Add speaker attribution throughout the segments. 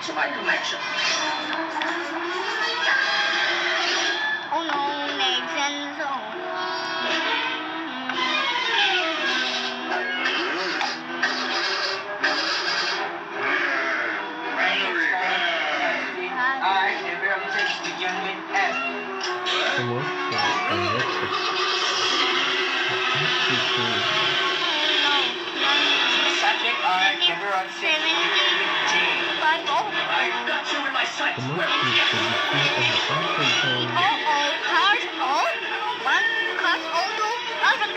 Speaker 1: to my collection.
Speaker 2: Oh no, next and zone.
Speaker 3: Comment un être
Speaker 1: Subject I never on 65. I've got you in my sights.
Speaker 3: comment tu te décris comme intelligent
Speaker 2: Cars, one, cars, two, bye bye.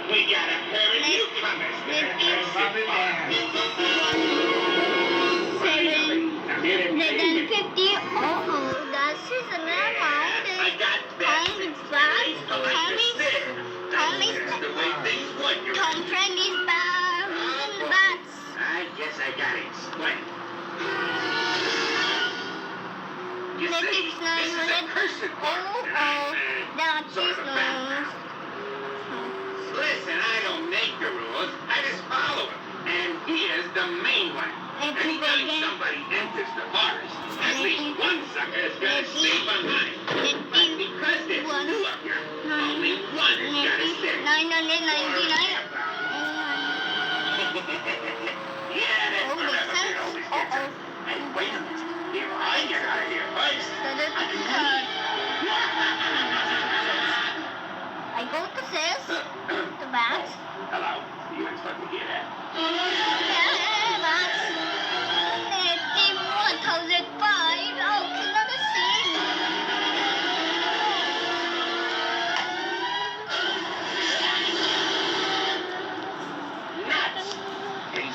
Speaker 1: We got a pair of newcomers.
Speaker 2: Then 50. Oh, that's his amount.
Speaker 1: I got
Speaker 2: Tom is back. Tom friend is back. Bats.
Speaker 1: I guess I got it. Explain. You see,
Speaker 2: Netflix
Speaker 1: this is a cursed part.
Speaker 2: That's
Speaker 1: Sort
Speaker 2: his
Speaker 1: of a bad.
Speaker 2: nose.
Speaker 1: Listen, I don't make the rules. I just follow them. And here's the main one. Anytime somebody enters the forest, at least one sucker is gonna stay behind. But because there's two of you, only one is gonna stay.
Speaker 2: 999.
Speaker 1: Yeah, that's
Speaker 2: Oh, makes
Speaker 1: forever. It
Speaker 2: sense.
Speaker 1: always gets us. And wait a minute. If I get out of here first,
Speaker 2: I go to this, the bats.
Speaker 1: hello. You weren't supposed to hear that.
Speaker 2: Bats. 1005. Oh, another scene.
Speaker 1: Nuts! In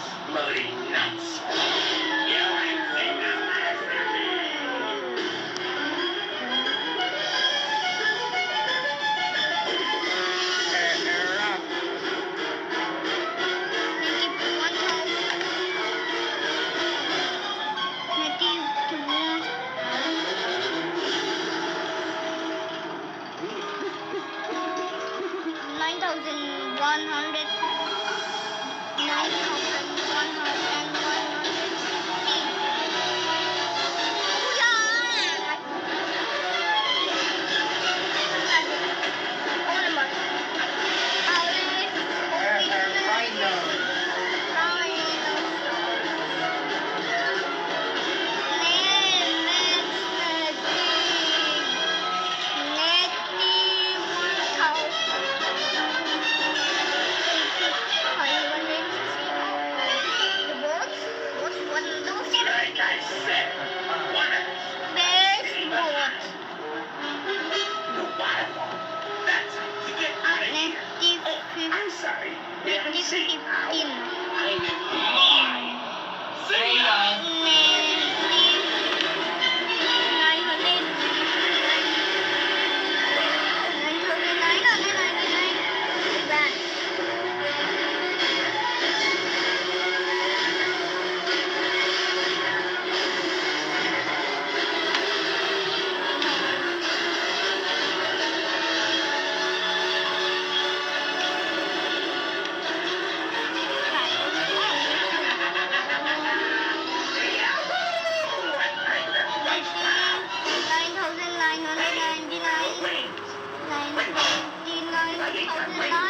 Speaker 1: secret way